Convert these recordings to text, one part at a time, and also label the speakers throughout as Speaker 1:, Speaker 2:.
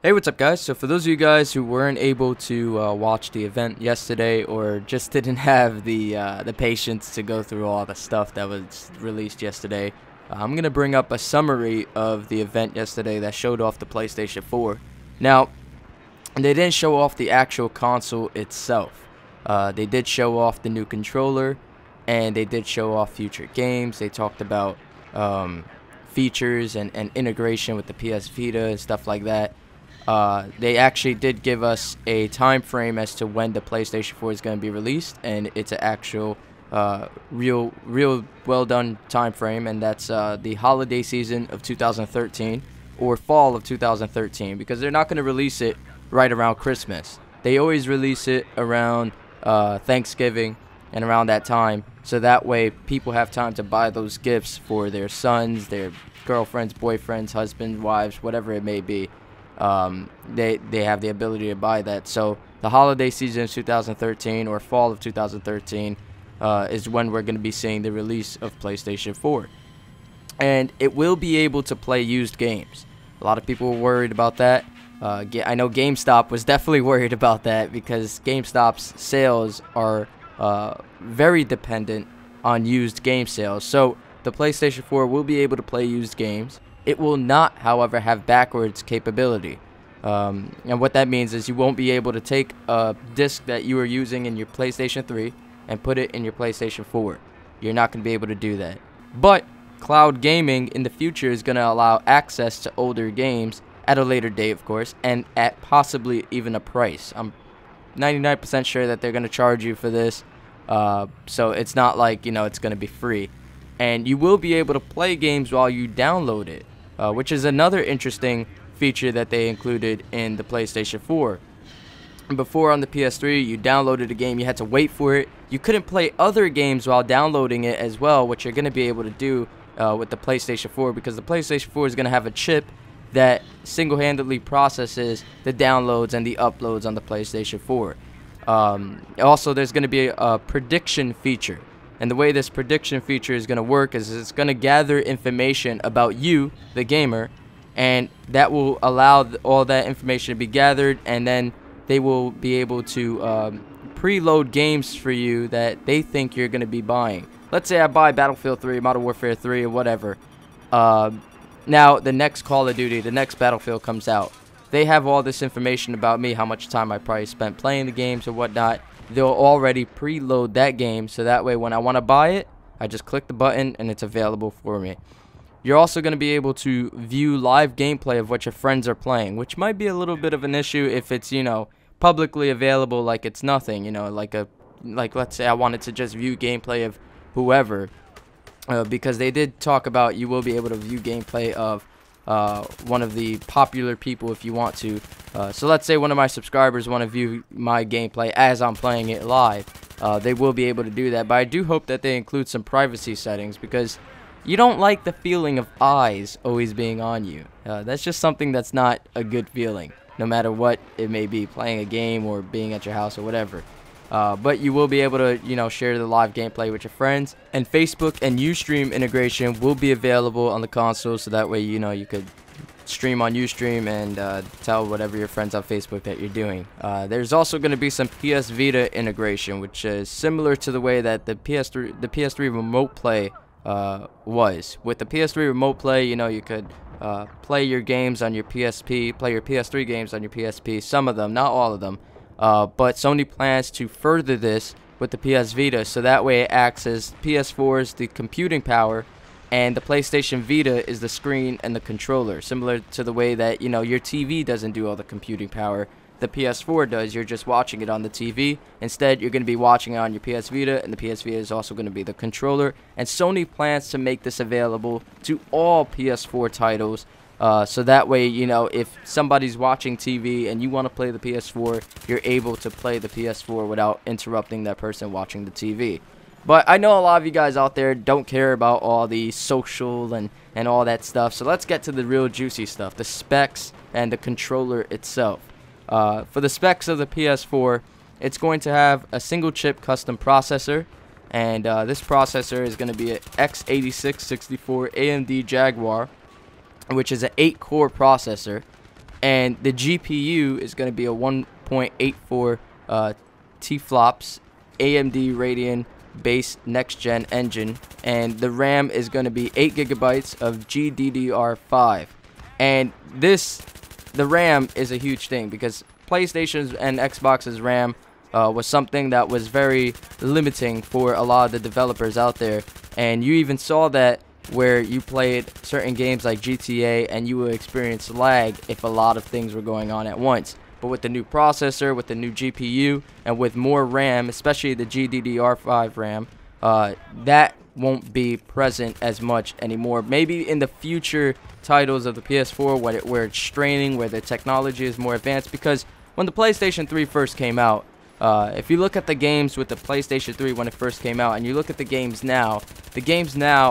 Speaker 1: Hey, what's up, guys? So for those of you guys who weren't able to watch the event yesterday, or just didn't have the patience to go through all the stuff that was released yesterday, I'm gonna bring up a summary of the event yesterday that showed off the PlayStation 4. Now, they didn't show off the actual console itself. They did show off the new controller, and they did show off future games. They talked about features and integration with the PS Vita and stuff like that. They actually did give us a time frame as to when the PlayStation 4 is going to be released, and it's an actual real well done time frame, and that's the holiday season of 2013 or fall of 2013, because they're not going to release it right around Christmas. They always release it around Thanksgiving and around that time, so that way people have time to buy those gifts for their sons, their girlfriends, boyfriends, husbands, wives, whatever it may be. They have the ability to buy that. So the holiday season of 2013 or fall of 2013 is when we're going to be seeing the release of PlayStation 4, and it will be able to play used games. A lot of people were worried about that. I know GameStop was definitely worried about that, because GameStop's sales are very dependent on used game sales. So the PlayStation 4 will be able to play used games. It will not, however, have backwards capability. And what that means is you won't be able to take a disc that you were using in your PlayStation 3 and put it in your PlayStation 4. You're not going to be able to do that. But cloud gaming in the future is going to allow access to older games at a later date, of course, and at possibly even a price. I'm 99% sure that they're going to charge you for this. So it's not like, it's going to be free. And you will be able to play games while you download it, which is another interesting feature that they included in the PlayStation 4. Before, on the PS3, you downloaded a game, you had to wait for it. You couldn't play other games while downloading it as well, which you're going to be able to do with the PlayStation 4, because the PlayStation 4 is going to have a chip that single-handedly processes the downloads and the uploads on the PlayStation 4. Also, there's going to be a prediction feature. And the way this prediction feature is going to work is it's going to gather information about you, the gamer, and that will allow all that information to be gathered, and then they will be able to preload games for you that they think you're going to be buying. Let's say I buy Battlefield 3, Modern Warfare 3, or whatever. Now, the next Call of Duty, the next Battlefield comes out. They have all this information about me, how much time I probably spent playing the games or whatnot. They'll already preload that game, so that way when I want to buy it, I just click the button and it's available for me. You're also going to be able to view live gameplay of what your friends are playing, which might be a little bit of an issue if it's, publicly available, like it's nothing, like let's say I wanted to just view gameplay of whoever, because they did talk about you will be able to view gameplay of one of the popular people if you want to. So let's say one of my subscribers want to view my gameplay as I'm playing it live. They will be able to do that, but I do hope that they include some privacy settings, because you don't like the feeling of eyes always being on you. That's just something that's not a good feeling, no matter what it may be, playing a game or being at your house or whatever. But you will be able to, share the live gameplay with your friends. And Facebook and Ustream integration will be available on the console, so that way, you could stream on Ustream and tell whatever your friends on Facebook that you're doing. There's also going to be some PS Vita integration, which is similar to the way that the PS3 Remote Play was. With the PS3 Remote Play, you could play your games on your PSP, play your PS3 games on your PSP, some of them, not all of them. But Sony plans to further this with the PS Vita, so that way it acts as PS4 is the computing power, and the PlayStation Vita is the screen and the controller. Similar to the way that, your TV doesn't do all the computing power, the PS4 does. You're just watching it on the TV. Instead, you're going to be watching it on your PS Vita, and the PS Vita is also going to be the controller. And Sony plans to make this available to all PS4 titles. So that way, if somebody's watching TV and you want to play the PS4, you're able to play the PS4 without interrupting that person watching the TV. But I know a lot of you guys out there don't care about all the social and all that stuff. So let's get to the real juicy stuff, the specs and the controller itself. For the specs of the PS4, it's going to have a single chip custom processor. And this processor is going to be an x86-64 AMD Jaguar, which is an 8-core processor. and the GPU is going to be a 1.84 T-flops AMD Radeon base next-gen engine, and the RAM is going to be 8 gigabytes of GDDR5. And the RAM is a huge thing because PlayStation's and Xbox's RAM was something that was very limiting for a lot of the developers out there, and you even saw that where you played certain games like GTA and you would experience lag if a lot of things were going on at once. But with the new processor, with the new GPU, and with more RAM, especially the GDDR5 RAM, that won't be present as much anymore. Maybe in the future titles of the PS4 where it's straining, where the technology is more advanced, because when the PlayStation 3 first came out, if you look at the games with the PlayStation 3 when it first came out, and you look at the games now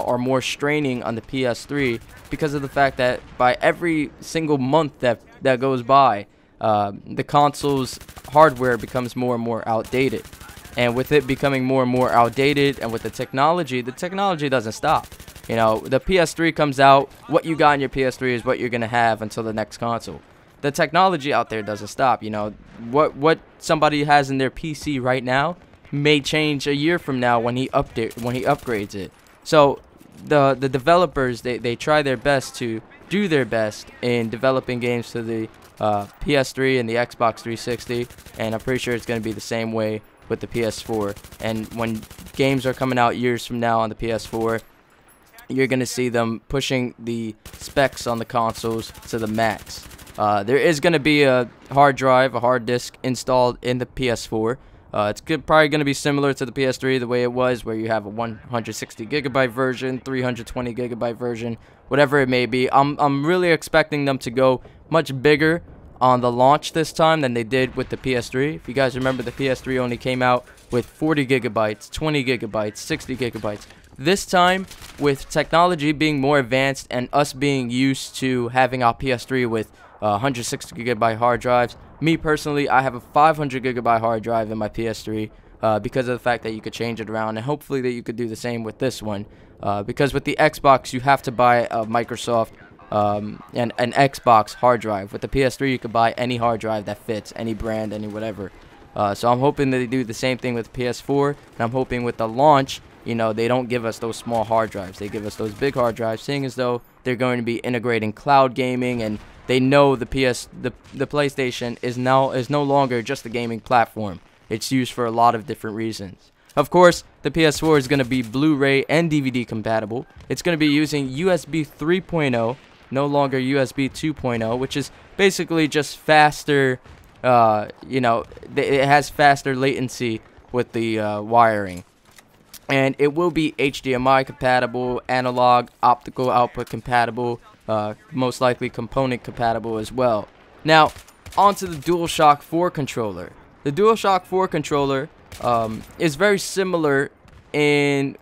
Speaker 1: are more straining on the PS3 because of the fact that by every single month that goes by, the console's hardware becomes more and more outdated. And with it becoming more and more outdated, and with the technology doesn't stop. You know, the PS3 comes out, what you got in your PS3 is what you're going to have until the next console. The technology out there doesn't stop. You know, what somebody has in their PC right now may change a year from now when he upgrades it. So the developers, they try their best to do their best in developing games to the PS3 and the Xbox 360, and I'm pretty sure it's going to be the same way with the PS4. And when games are coming out years from now on the PS4, you're going to see them pushing the specs on the consoles to the max. There is going to be a hard drive, a hard disk installed in the PS4. It's probably going to be similar to the PS3 the way it was, where you have a 160 gigabyte version, 320 gigabyte version, whatever it may be. I'm really expecting them to go much bigger on the launch this time than they did with the PS3. If you guys remember, the PS3 only came out with 40 gigabytes, 20 gigabytes, 60 gigabytes. This time, with technology being more advanced and us being used to having our PS3 with 160 gigabyte hard drives, me personally, I have a 500 gigabyte hard drive in my PS3 because of the fact that you could change it around, and hopefully that you could do the same with this one. Because with the Xbox, you have to buy a Microsoft and an Xbox hard drive. With the PS3, you could buy any hard drive that fits, any brand, any whatever. So I'm hoping that they do the same thing with PS4, and I'm hoping with the launch, you know, they don't give us those small hard drives. They give us those big hard drives, seeing as though they're going to be integrating cloud gaming, and they know the PlayStation is no longer just a gaming platform. It's used for a lot of different reasons. Of course, the PS4 is going to be Blu-ray and DVD compatible. It's going to be using USB 3.0, no longer USB 2.0, which is basically just faster. You know, it has faster latency with the wiring. And it will be HDMI compatible, analog, optical output compatible, most likely component compatible as well. Now, onto the DualShock 4 controller. The DualShock 4 controller is very similar in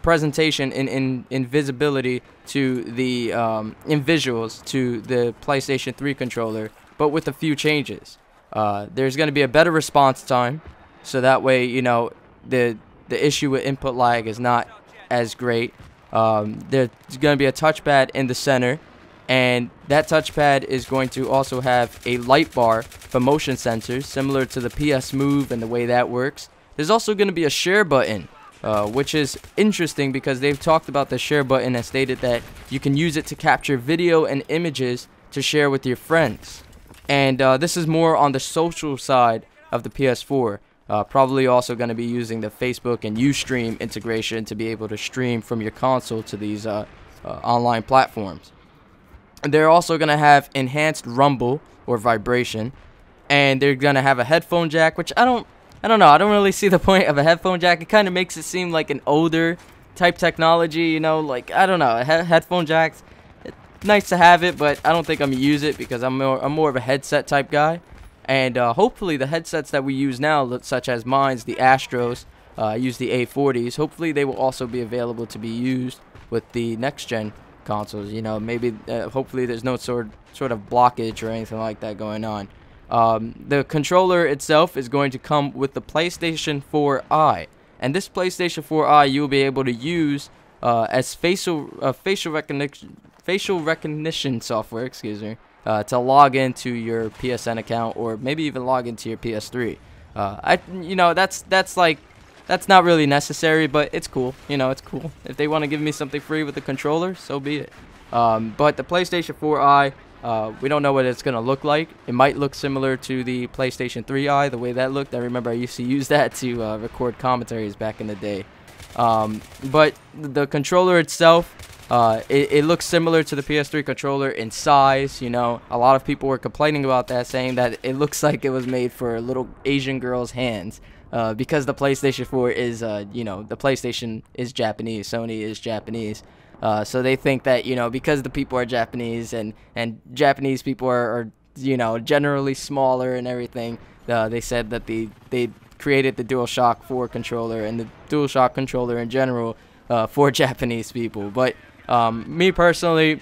Speaker 1: presentation, in visibility to the in visuals to the PlayStation 3 controller, but with a few changes. There's going to be a better response time, so that way, you know, the issue with input lag is not as great. There's going to be a touchpad in the center, and that touchpad is going to also have a light bar for motion sensors, similar to the PS Move and the way that works. There's also going to be a share button, which is interesting because they've talked about the share button and stated that you can use it to capture video and images to share with your friends. And this is more on the social side of the PS4. Probably also going to be using the Facebook and Ustream integration to be able to stream from your console to these online platforms. And they're also going to have enhanced rumble or vibration, and they're going to have a headphone jack, which I don't know. I don't really see the point of a headphone jack. It kind of makes it seem like an older type technology, you know, like, I don't know, headphone jacks. It's nice to have it, but I don't think I'm going to use it because I'm more of a headset type guy. And hopefully the headsets that we use now, such as mine's, the Astros, I use the A40s, hopefully they will also be available to be used with the next-gen consoles. You know, maybe, hopefully there's no sort of blockage or anything like that going on. The controller itself is going to come with the PlayStation 4i. And this PlayStation 4i you'll be able to use as facial recognition software, excuse me. to log into your PSN account, or maybe even log into your PS3. That's not really necessary, but it's cool. It's cool. If they want to give me something free with the controller, so be it. But the PlayStation 4i, we don't know what it's going to look like. It might look similar to the PlayStation 3i, the way that looked. I remember I used to use that to record commentaries back in the day. But the controller itself, it looks similar to the PS3 controller in size. A lot of people were complaining about that, saying that it looks like it was made for little Asian girls' hands. Because the PlayStation 4 is, the PlayStation is Japanese, Sony is Japanese. So they think that, because the people are Japanese and Japanese people are generally smaller and everything, they said that they created the DualShock 4 controller and the DualShock controller in general for Japanese people. But me personally,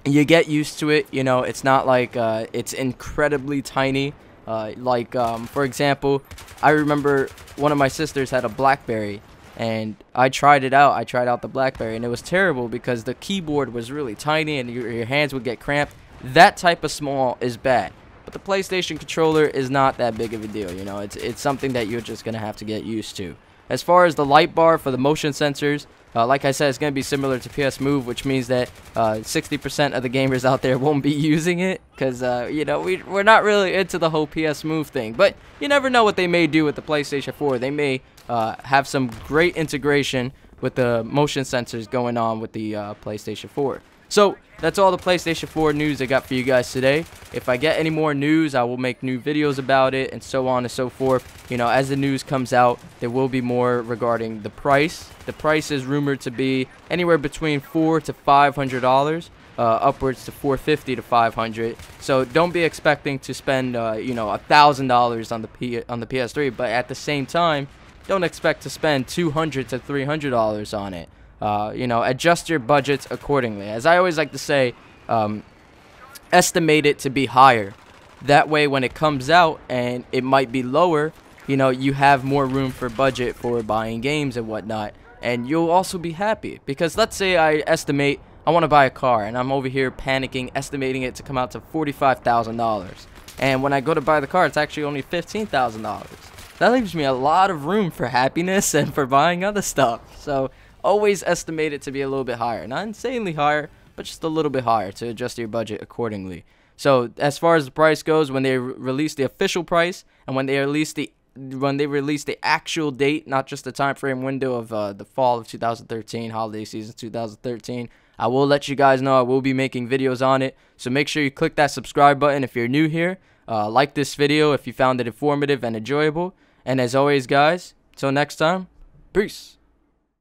Speaker 1: you get used to it. It's not like it's incredibly tiny. For example, I remember one of my sisters had a BlackBerry, and I tried it out. I tried out the BlackBerry, and it was terrible because the keyboard was really tiny and your hands would get cramped. That type of small is bad. But the PlayStation controller is not that big of a deal. It's something that you're just going to have to get used to. As far as the light bar for the motion sensors, like I said, it's going to be similar to PS Move, which means that 60% of the gamers out there won't be using it because, we're not really into the whole PS Move thing. But you never know what they may do with the PlayStation 4. They may have some great integration with the motion sensors going on with the PlayStation 4. So that's all the PlayStation 4 news I got for you guys today. If I get any more news, I will make new videos about it and so on and so forth. As the news comes out, there will be more regarding the price. The price is rumored to be anywhere between $400 to $500, upwards to $450 to $500. So don't be expecting to spend $1,000 on the PS3, but at the same time, don't expect to spend $200 to $300 on it. Adjust your budgets accordingly. As I always like to say, estimate it to be higher. That way, when it comes out and it might be lower, you have more room for budget for buying games and whatnot. And you'll also be happy. Because let's say I estimate I want to buy a car, and I'm over here panicking, estimating it to come out to $45,000. And when I go to buy the car, it's actually only $15,000. That leaves me a lot of room for happiness and for buying other stuff. So always estimate it to be a little bit higher. Not insanely higher, but just a little bit higher to adjust your budget accordingly. So as far as the price goes, when they release the official price and when they release the actual date, not just the time frame window of the fall of 2013, holiday season 2013, I will let you guys know. I will be making videos on it. So make sure you click that subscribe button if you're new here. Like this video if you found it informative and enjoyable. And as always, guys, till next time, peace.